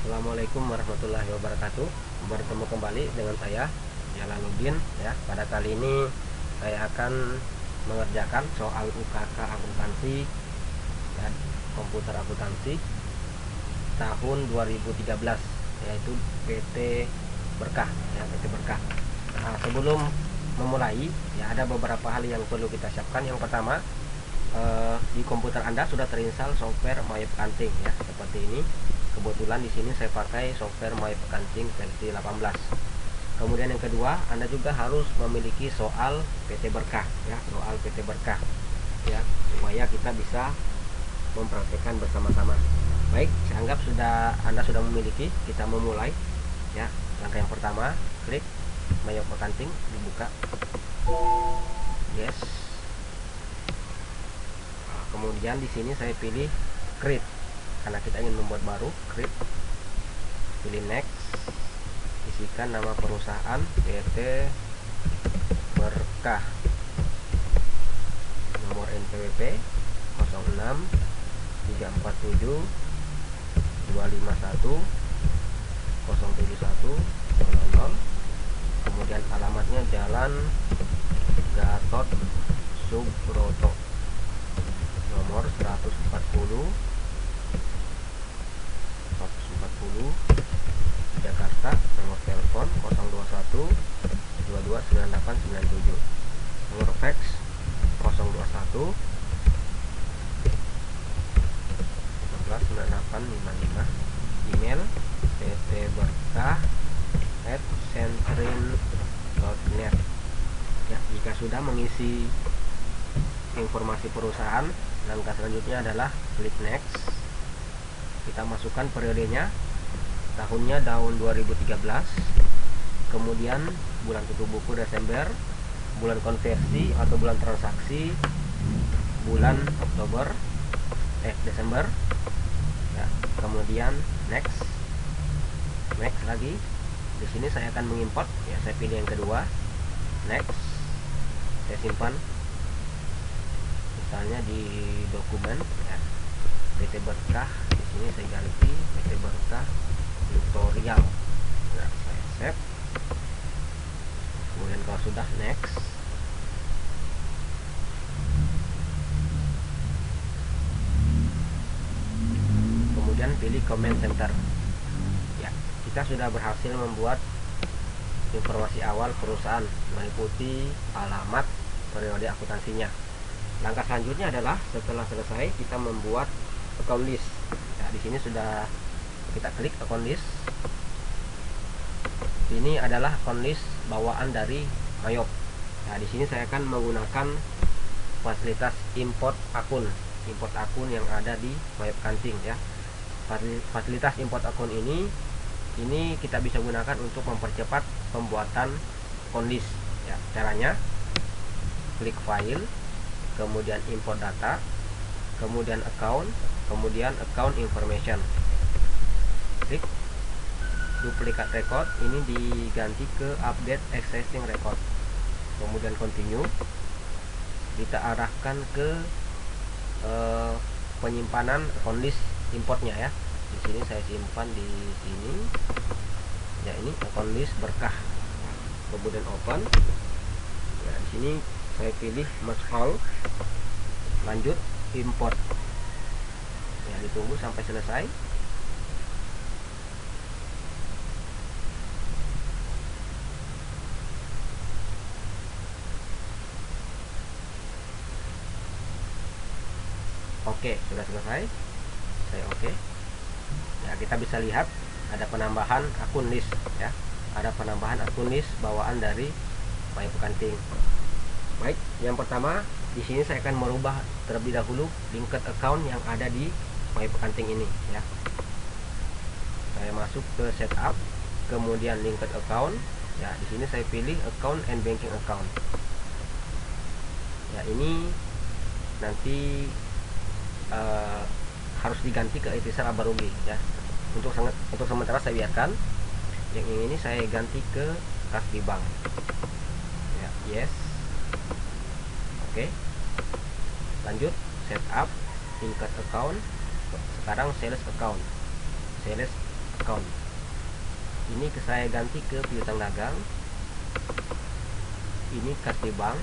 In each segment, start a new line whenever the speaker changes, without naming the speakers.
Assalamualaikum warahmatullahi wabarakatuh. Bertemu kembali dengan saya Jalaluddin ya. Pada kali ini saya akan mengerjakan soal UKK akuntansi ya, komputer akuntansi tahun 2013, yaitu PT Berkah ya, PT Berkah. Nah, sebelum memulai ya, ada beberapa hal yang perlu kita siapkan. Yang pertama, di komputer Anda sudah terinstall software My Accounting ya, seperti ini. Kebetulan di sini saya pakai software My Accounting versi 18. Kemudian yang kedua, Anda juga harus memiliki soal PT Berkah ya, soal PT Berkah ya, supaya kita bisa mempraktekkan bersama-sama. Baik, saya anggap Anda sudah memiliki. Kita memulai ya. Langkah yang pertama, klik My Accounting, dibuka. Yes. Kemudian di sini saya pilih create karena kita ingin membuat baru. Create, pilih next, isikan nama perusahaan PT Berkah, nomor NPWP 06 347 251 071 00. Kemudian alamatnya Jalan Gatot Subroto, nomor 140 Jakarta. Nomor telepon 021 229897. Nomor fax 021 119855. Email ptberkah@centrin.net ya. Jika sudah mengisi informasi perusahaan, langkah selanjutnya adalah klik next. Kita masukkan periodenya, tahunnya tahun 2013, kemudian bulan tutup buku Desember, bulan konversi atau bulan transaksi bulan Desember ya. Kemudian next lagi. Di sini saya akan mengimport ya, saya pilih yang kedua, next. Saya simpan misalnya di dokumen ya, PT Berkah. Di sini saya ganti PT Berkah tutorial ya, saya save. Kemudian kalau sudah, next. Kemudian pilih comment center ya. Kita sudah berhasil membuat informasi awal perusahaan meliputi alamat, periode akuntansinya. Langkah selanjutnya adalah setelah selesai kita membuat account list. Ya, di sini sudah kita klik account list. Ini adalah account list bawaan dari Mayop. Nah, di sini saya akan menggunakan fasilitas import akun yang ada di Mayop Accounting ya. Fasilitas import akun ini kita bisa gunakan untuk mempercepat pembuatan account list ya. Caranya, klik file, kemudian import data, kemudian account, kemudian account information. Klik duplicate record, ini diganti ke update existing record. Kemudian continue. Kita arahkan ke penyimpanan account list importnya ya. Di sini saya simpan di sini ya, ini account list Berkah. Kemudian open ya. Di sini saya pilih merge all, lanjut import ya. Ditunggu sampai selesai. Oke, sudah selesai. Saya oke ya. Kita bisa lihat ada penambahan akun list ya, ada penambahan akun list bawaan dari My Accounting. Baik, yang pertama di sini saya akan merubah terlebih dahulu linked account yang ada di My Accounting ini ya. Saya masuk ke setup, kemudian linked account ya. Di sini saya pilih account and banking account ya. Ini nanti harus diganti ke Ikhtisar Abarugi ya. Untuk sementara saya biarkan. Yang ini saya ganti ke Kasbi Bank ya. Yes. Oke. Lanjut setup linked account. Sekarang sales account account. Ini saya ganti ke piutang dagang. Ini kas di bank.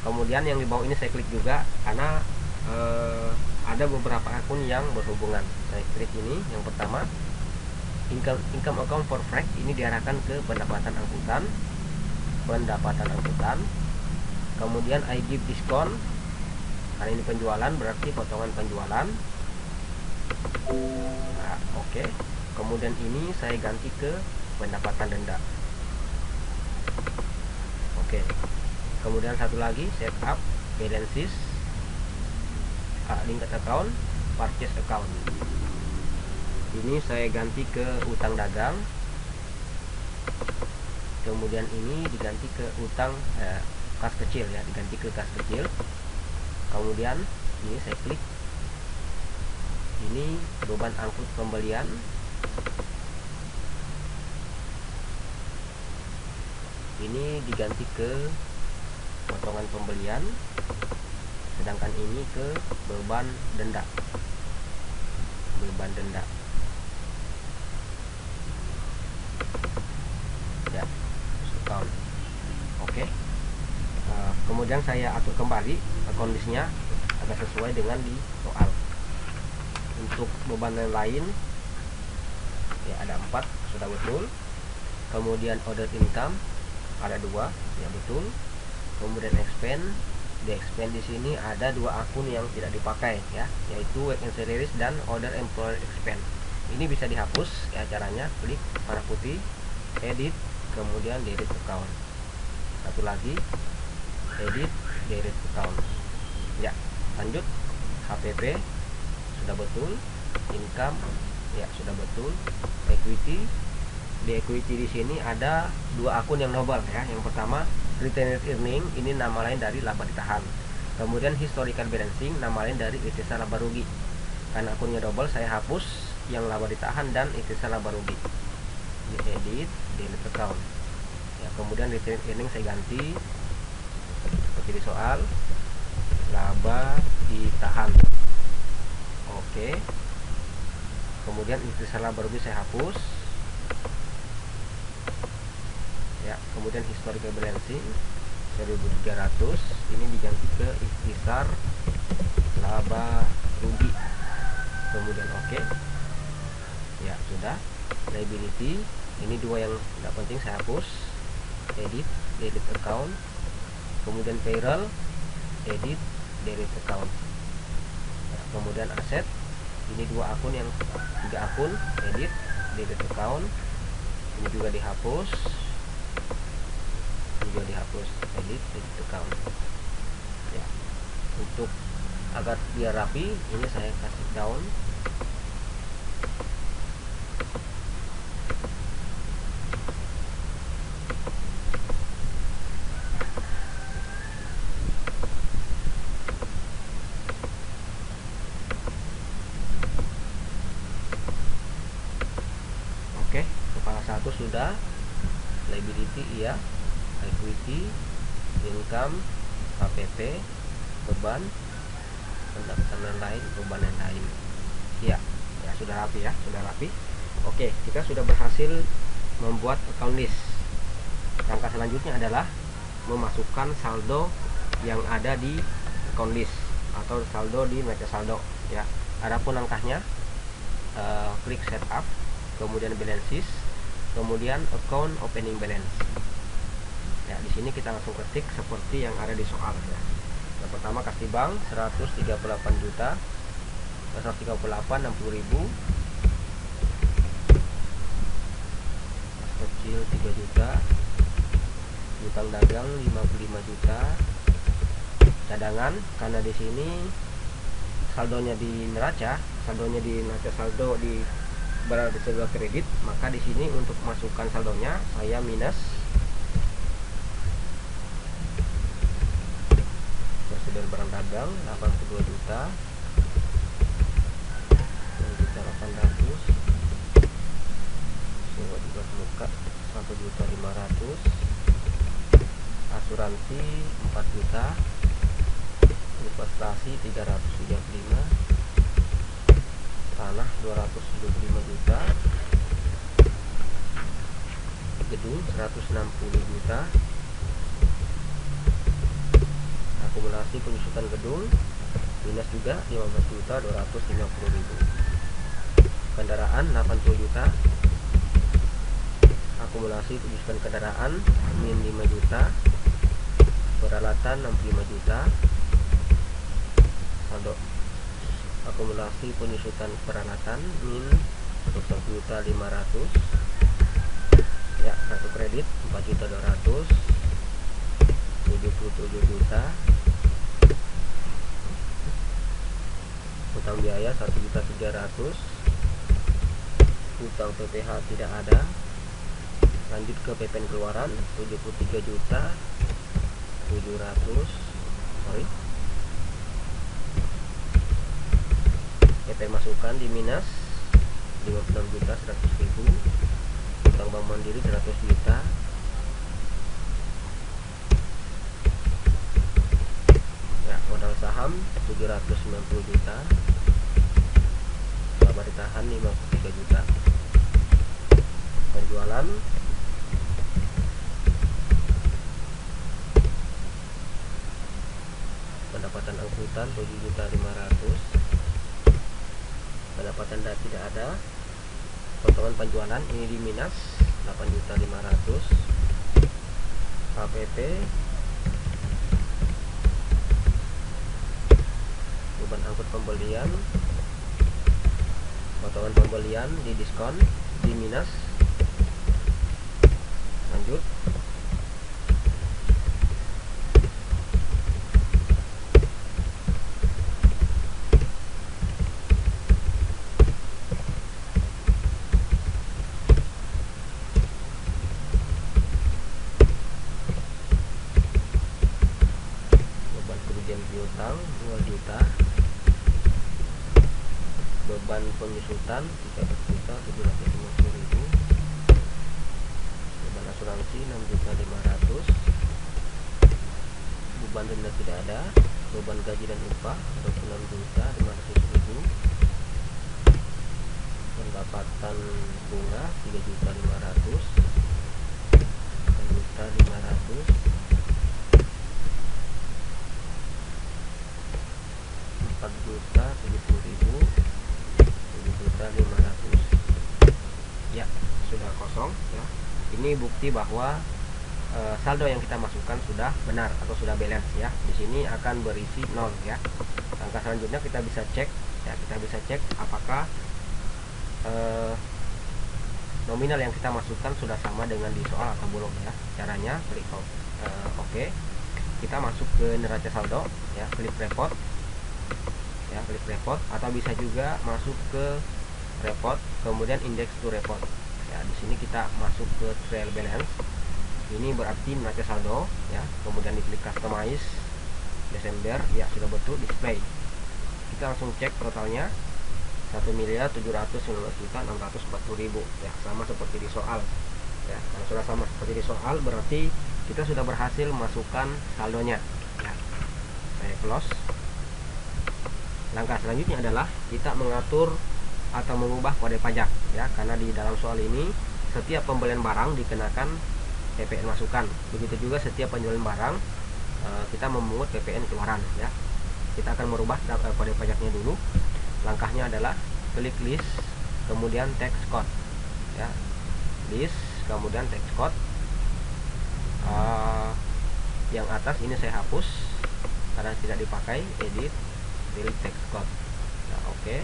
Kemudian yang di bawah ini saya klik juga karena ada beberapa akun yang berhubungan. Saya klik ini. Yang pertama, income account for freight, ini diarahkan ke pendapatan angkutan. Kemudian I give discount, karena ini penjualan berarti potongan penjualan. Nah, oke. Kemudian ini saya ganti ke pendapatan denda. Oke. Kemudian satu lagi, setup balances, linked account, purchase account. Ini saya ganti ke utang dagang. Kemudian ini diganti ke utang kas kecil ya, diganti ke kas kecil. Kemudian ini saya klik. Ini beban angkut pembelian. Ini diganti ke potongan pembelian, sedangkan ini ke beban denda. Ya, account. Oke. Kemudian saya atur kembali kondisinya agar sesuai dengan di soal. Untuk beban yang lain ya ada 4, sudah betul. Kemudian order income ada 2, ya betul. Kemudian di expand di sini ada 2 akun yang tidak dipakai ya, yaitu work and salaries dan order employer expand. Ini bisa dihapus ya, caranya klik warna putih, edit, kemudian delete account. Satu lagi, edit, delete account. Ya, lanjut. HPP sudah betul, income ya sudah betul, equity. Di equity di sini ada 2 akun yang noble ya. Yang pertama retained earning, ini nama lain dari laba ditahan. Kemudian historical balancing, nama lain dari ikhtisar laba rugi. Karena akunnya double, saya hapus yang laba ditahan dan ikhtisar laba rugi. Di edit, delete account. Ya, kemudian retained earning saya ganti seperti di soal, laba ditahan. Oke. Kemudian ikhtisar laba rugi saya hapus. Ya, kemudian historical balancing 1.300 ini diganti ke ikhtisar laba rugi. Kemudian oke. Ya, sudah. Liability, ini 2 yang tidak penting saya hapus. Edit, delete account. Kemudian payroll, edit, delete account. Ya, kemudian aset, ini 2 akun yang 3 akun, edit, delete account. Ini juga dihapus. Edit, delete account. Ya, untuk agar biar rapi, ini saya kasih down. Oke, kepala 1 sudah. Liability iya, equity, income, HPP, beban, pendapatan lain, beban yang lain. Ya, ya sudah rapi ya, sudah rapi. Oke, kita sudah berhasil membuat account list. Langkah selanjutnya adalah memasukkan saldo yang ada di account list atau saldo di neraca saldo ya. Adapun langkahnya, klik setup, kemudian balances, kemudian account opening balance. Ya, di sini kita langsung ketik seperti yang ada di soal ya. Yang pertama kas di bank 138 juta, 138 60.000. Kas kecil 3 juta. Utang dagang 55 juta. Cadangan, karena di sini saldonya di neraca saldo di berada di sebelah kredit, maka di sini untuk masukkan saldonya saya minus. Persediaan barang dagang 82 juta, 2.800.000, sewa juga muka 1.500.000, asuransi 4 juta, investasi 335, tanah 275 juta, gedung 160 juta, akumulasi penyusutan gedung dinas juga 15.250.000, kendaraan 80 juta, akumulasi penyusutan kendaraan min 5 juta, peralatan 65 juta, saldo akumulasi penyusutan peralatan min 1.500.000 ya, kartu kredit 4.200.000, 77 juta, utang biaya 1.300.000, utang PPh tidak ada. Lanjut ke PPN keluaran 73 juta 700, PPN masukan di minus 56 juta 100.000, utang bank mandiri 100 juta, ya, modal saham 790 juta, laba ditahan 53 juta, penjualan pendapatan angkutan 7.500.000, pendapatan tidak ada, potongan penjualan ini di minus 8.500.000, HPP beban angkut pembelian, potongan pembelian di diskon di minus. Lanjut piutang 2 juta, beban penyusutan 13.750.000, beban asuransi 6.500.000, beban denda tidak ada, beban gaji dan upah 26.500.000, pendapatan bunga 3.500.000, 1.500.000, 4.070.000, 7.500.000. Ya, sudah kosong ya. Ini bukti bahwa saldo yang kita masukkan sudah benar atau sudah balance ya. Di sini akan berisi 0 ya. Langkah selanjutnya kita bisa cek ya, apakah nominal yang kita masukkan sudah sama dengan di soal atau belum ya. Caranya klik oke. Kita masuk ke neraca saldo ya, klik report ya, klik report, atau bisa juga masuk ke report kemudian index to report ya. Di sini kita masuk ke trail balance, ini berarti neraca saldo ya, kemudian diklik customize Desember ya, sudah betul display. Kita langsung cek totalnya 1.719.640.000 ya, sama seperti di soal ya. Kalau sudah sama seperti di soal berarti kita sudah berhasil masukkan saldonya ya. Saya close. Langkah selanjutnya adalah kita mengatur atau mengubah kode pajak ya, karena di dalam soal ini setiap pembelian barang dikenakan PPN masukan, begitu juga setiap penjualan barang kita memungut PPN keluaran ya. Kita akan merubah kode pajaknya dulu. Langkahnya adalah klik list kemudian text code ya, list kemudian text code. Yang atas ini saya hapus karena tidak dipakai, edit, pilih text code ya, oke.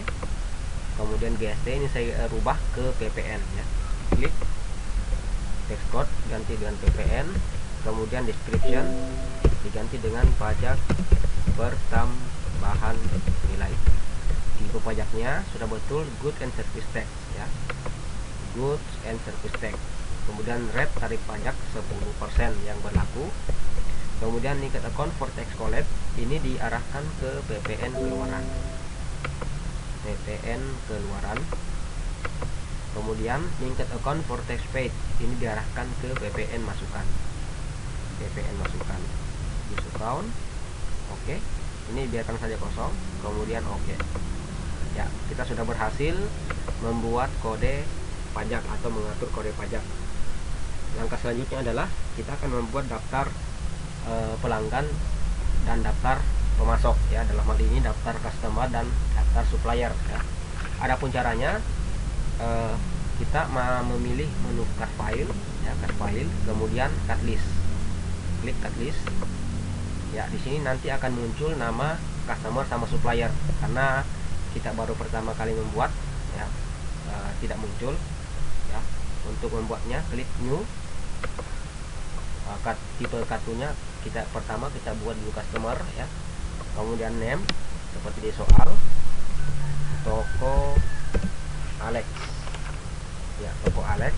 Kemudian GST ini saya rubah ke PPN ya, klik text code ganti dengan PPN, kemudian description diganti dengan pajak pertambahan nilai. Tipe pajaknya sudah betul goods and service tax ya, goods and service tax. Kemudian rate tarif pajak 10% yang berlaku. Kemudian tingkat account for tax collect ini diarahkan ke PPN keluaran. PPN keluaran. Kemudian tingkat account for tax paid ini diarahkan ke PPN masukan. PPN masukan. Use account. Oke. Ini biarkan saja kosong. Kemudian oke. Ya, kita sudah berhasil membuat kode pajak atau mengatur kode pajak. Langkah selanjutnya adalah kita akan membuat daftar pelanggan dan daftar pemasok ya, dalam hal ini daftar customer dan daftar supplier ya. Adapun caranya kita memilih menu cut file ya, cut file, kemudian cut list. Klik cut list. Ya, di sini nanti akan muncul nama customer sama supplier. Karena kita baru pertama kali membuat ya, tidak muncul ya. Untuk membuatnya klik new. Tipe kartunya pertama kita buat dulu customer ya. Kemudian name seperti di soal, toko Alex ya, toko Alex,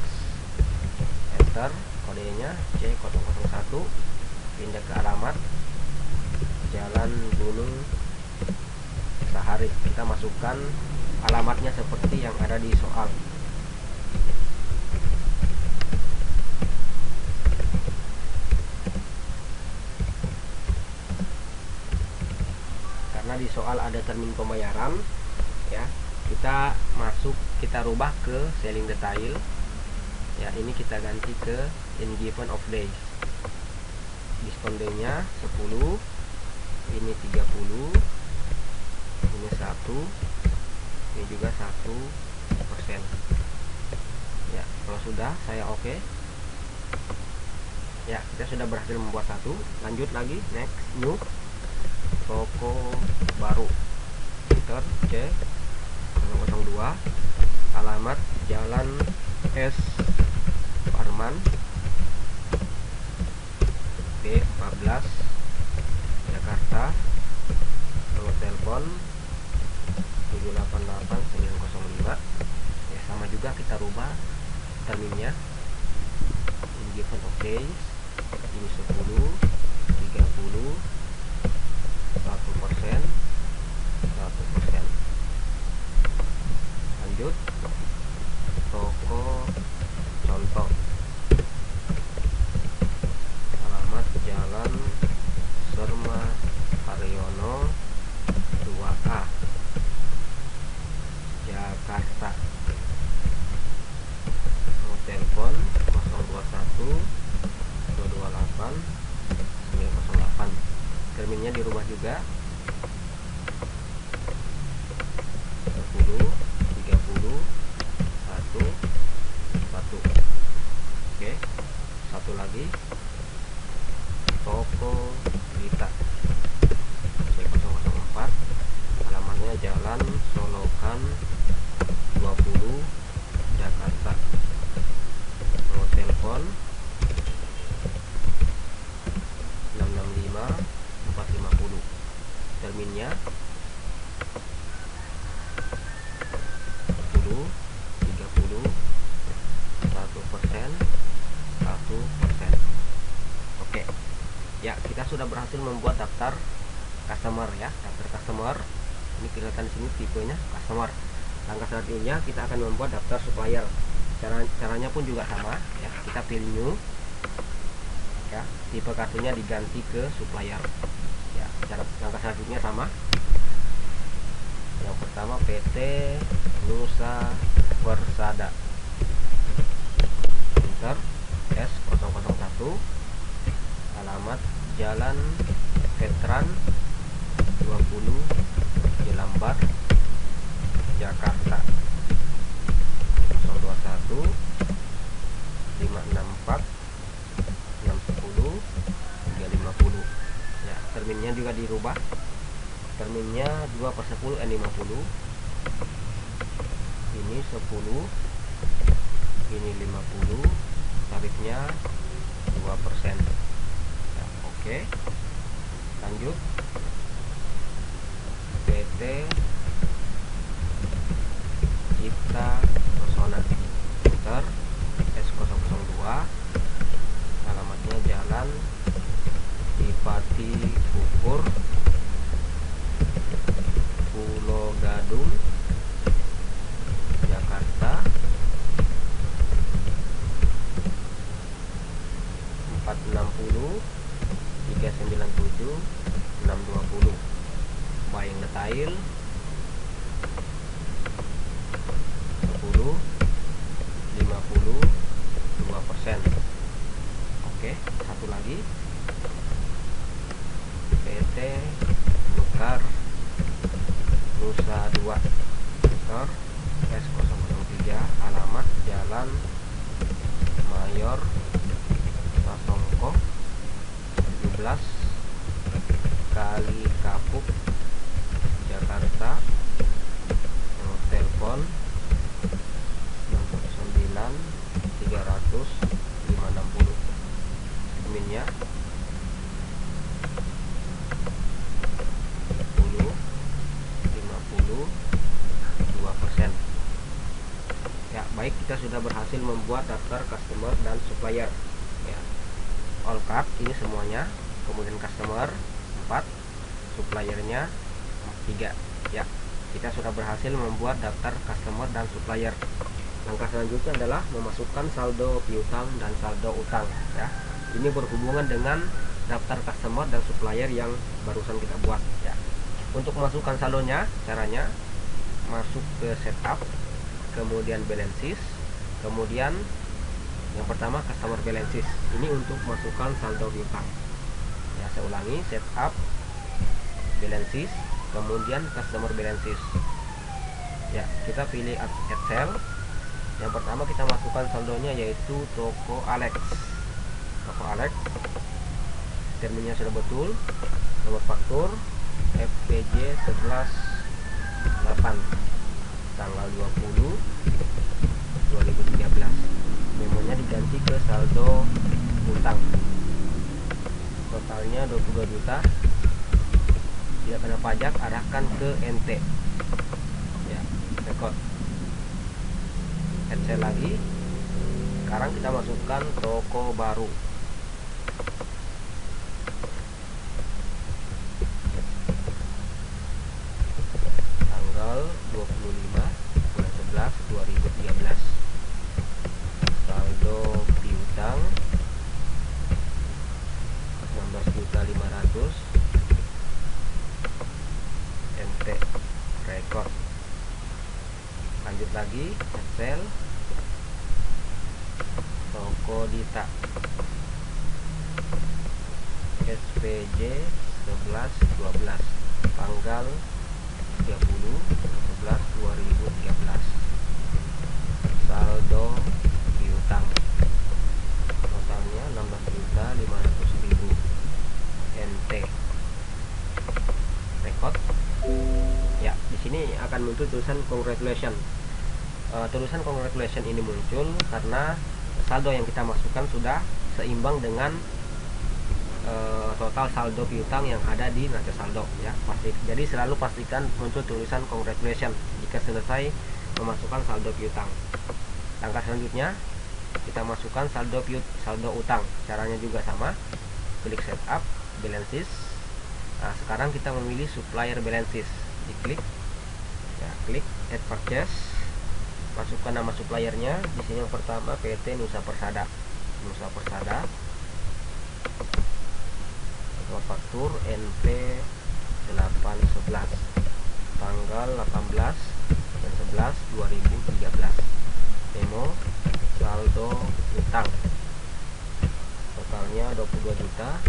enter kodenya C001, pindah ke alamat Jalan Gunung Sahari. Kita masukkan alamatnya seperti yang ada di soal. Karena di soal ada termin pembayaran ya, kita rubah ke selling detail ya. Ini kita ganti ke in given of days. Diskon day nya 10, ini 30, ini 1, ini juga 1% ya. Kalau sudah, saya oke ya. Kita sudah berhasil membuat satu. Lanjut lagi, next, new, toko baru, enter C002, alamat Jalan S Parman B14 Jakarta, nomor telepon 788-905 ya. Sama juga kita rubah terminnya, in given of days, ini 10, 30, 1%, 1%. Lanjut, toko contoh, alamat Jalan Serma Haryono 2A Jakarta, nomor telepon 021 228 908. Terminnya dirubah juga, 10, 30, 1, 1. Oke, satu lagi, toko Lita C004, alamatnya Jalan Solokan 20 Jakarta, nomor telepon 665 450. Terminnya 10, 30, 1%, 1%. Oke ya, kita sudah berhasil membuat daftar customer ya, daftar customer. Ini kelihatan di sini tipenya customer. Langkah selanjutnya kita akan membuat daftar supplier. Caranya pun juga sama ya. Kita pilih new ya, tipe kartunya diganti ke supplier ya. Langkah selanjutnya sama. Yang pertama PT Nusa Persada, enter S001, alamat Jalan Veteran 20 Jelambar Jakarta, 021 564 610 350 ya. Terminnya juga dirubah, terminnya 2/10 N50, ini 10, ini 50, tarifnya 2% ya. Oke, lanjut, PT Cipta Pesona, enter S002, alamatnya Jalan Dipati Ukur, Pulau Gadung, Jakarta, 460 397 620. Buying detail kali Kapuk Jakarta, nomor telepon 609 300 560, minnya 2%. Ya, baik, kita sudah berhasil membuat daftar customer dan supplier ya. All card ini semuanya, kemudian customer 4, suppliernya 3 ya. Kita sudah berhasil membuat daftar customer dan supplier. Langkah selanjutnya adalah memasukkan saldo piutang dan saldo utang ya. Ini berhubungan dengan daftar customer dan supplier yang barusan kita buat ya. Untuk memasukkan saldonya, caranya masuk ke setup, kemudian balances, kemudian yang pertama customer balances. Ini untuk masukkan saldo piutang ya. Saya ulangi, setup, balances, kemudian customer balances ya. Kita pilih Excel. Yang pertama kita masukkan saldonya yaitu toko Alex. Terminnya sudah betul. Nomor faktur FPJ 11.8 tanggal 20 2013. Memonya diganti ke saldo utang. Totalnya 22 juta. Tidak kena pajak, arahkan ke NT ya. Record Excel lagi. Sekarang kita masukkan toko baru. Tanggal 25 bulan 11 2013. Saldo piutang 16.500.000. NT record. Lanjut lagi Excel, toko Dita SPJ 11.12 tanggal 30/11/2013. Saldo piutang totalnya 16.500.000. NT record ya. Di sini akan muncul tulisan congratulations. Tulisan congratulations ini muncul karena saldo yang kita masukkan sudah seimbang dengan total saldo piutang yang ada di neraca saldo ya. Jadi selalu pastikan muncul tulisan congratulations jika selesai memasukkan saldo piutang. Langkah selanjutnya kita masukkan saldo utang. Caranya juga sama. Klik setup, balances. Nah, sekarang kita memilih supplier balances. Diklik ya, klik add purchase. Masukkan nama suppliernya. Di sini yang pertama PT Nusa Persada. Nomor faktur NP 811 tanggal 18/11/2013. Memo saldo utang totalnya 22 juta.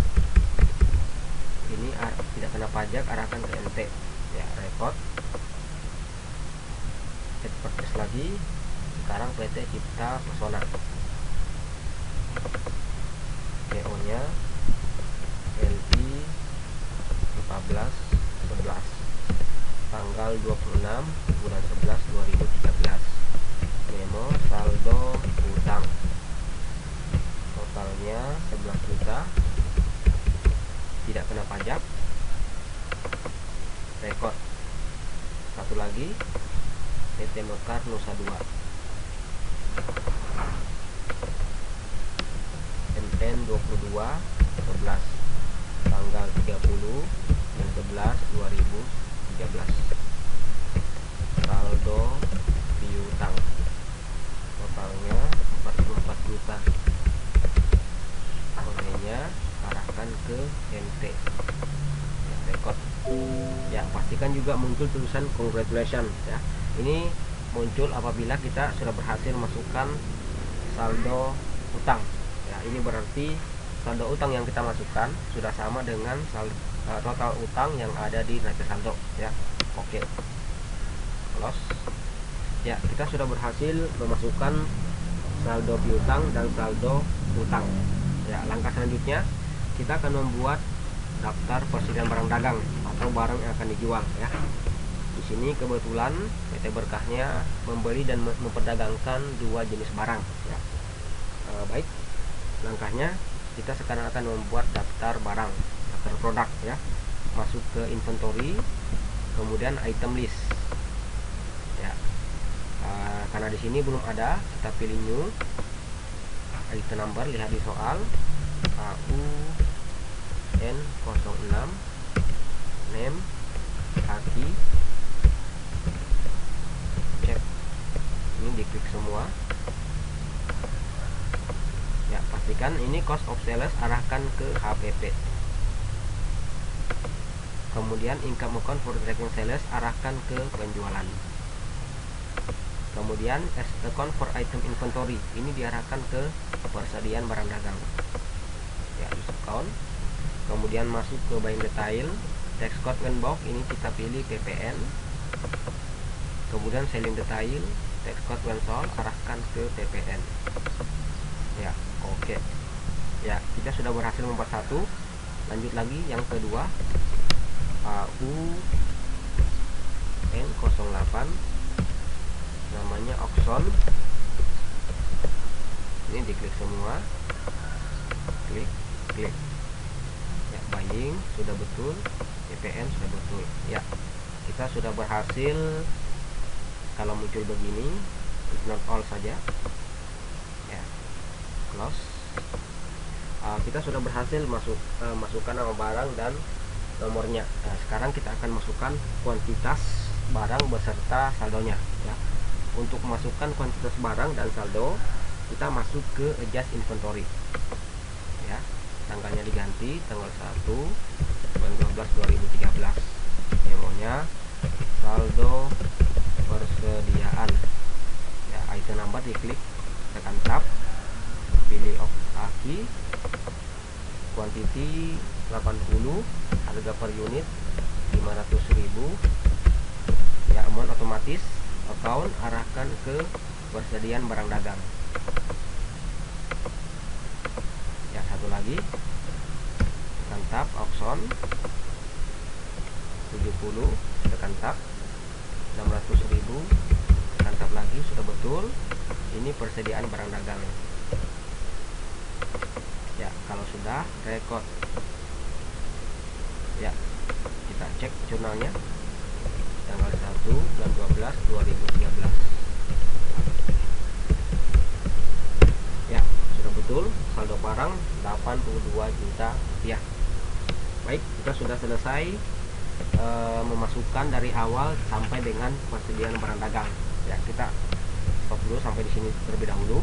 Ini tidak kena pajak, arahkan ke NT ya. Record add purchase lagi. Sekarang PT Cipta Pesona. PO nya LI 14/11 tanggal 26 bulan 11 2013. Memo saldo utang totalnya 11 juta, tidak kena pajak. Record. Satu lagi PT Mekar Nusa 2 MN 22/11 tanggal 30/11/2013. Saldo piutang totalnya 44 juta. Nilainya arahkan ke NT ya. Record ya. Pastikan juga muncul tulisan congratulations ya. Ini muncul apabila kita sudah berhasil masukkan saldo utang ya. Ini berarti saldo utang yang kita masukkan sudah sama dengan total utang yang ada di neraca saldo ya. Oke, close ya. Kita sudah berhasil memasukkan saldo piutang dan saldo utang ya. Langkah selanjutnya kita akan membuat daftar persediaan barang dagang atau barang yang akan dijual ya. Di sini kebetulan PT Berkahnya membeli dan memperdagangkan dua jenis barang ya. Baik, langkahnya kita sekarang akan membuat daftar barang, daftar produk ya. Masuk ke inventory, kemudian item list ya. Karena di sini belum ada, kita pilih new, item number, lihat di soal AU N06, name, kaki, cek, ini diklik semua ya. Pastikan ini cost of sales, arahkan ke HPP. Kemudian income account for tracking sales, arahkan ke penjualan. Kemudian as account for item inventory, ini diarahkan ke persediaan barang dagang ya, use account. Kemudian masuk ke buying detail, text code when box, ini kita pilih PPN. Kemudian selling detail, text code when sold, arahkan ke PPN ya. Oke ya, kita sudah berhasil membuat satu. Lanjut lagi yang kedua, AU N08, namanya auction, ini diklik semua, klik ya. Buying sudah betul, PPN sudah betul ya. Kita sudah berhasil. Kalau muncul begini, if not all saja ya, close. Kita sudah berhasil masukkan nama barang dan nomornya. Nah, sekarang kita akan masukkan kuantitas barang beserta saldonya ya. Untuk masukkan kuantitas barang dan saldo, kita masuk ke adjust inventory ya. Tanggalnya diganti tanggal 1 bulan 12 2013. Memonya saldo persediaan ya. Item number diklik, tekan tab, pilih kaki, quantity 80, harga per unit 500.000 ya. Amount otomatis, account arahkan ke persediaan barang dagang ya. Satu lagi, tekan tab, auction 70, tekan tab, 600.000, tekan tab lagi, sudah betul. Ini persediaan barang dagang ya. Kalau sudah, record ya. Kita cek jurnalnya tanggal 1 bulan 12 2013 ya. Sudah betul, saldo barang 82 juta rupiah. Baik, kita sudah selesai memasukkan dari awal sampai dengan persediaan barang dagang ya. Kita stop dulu sampai di sini terlebih dahulu.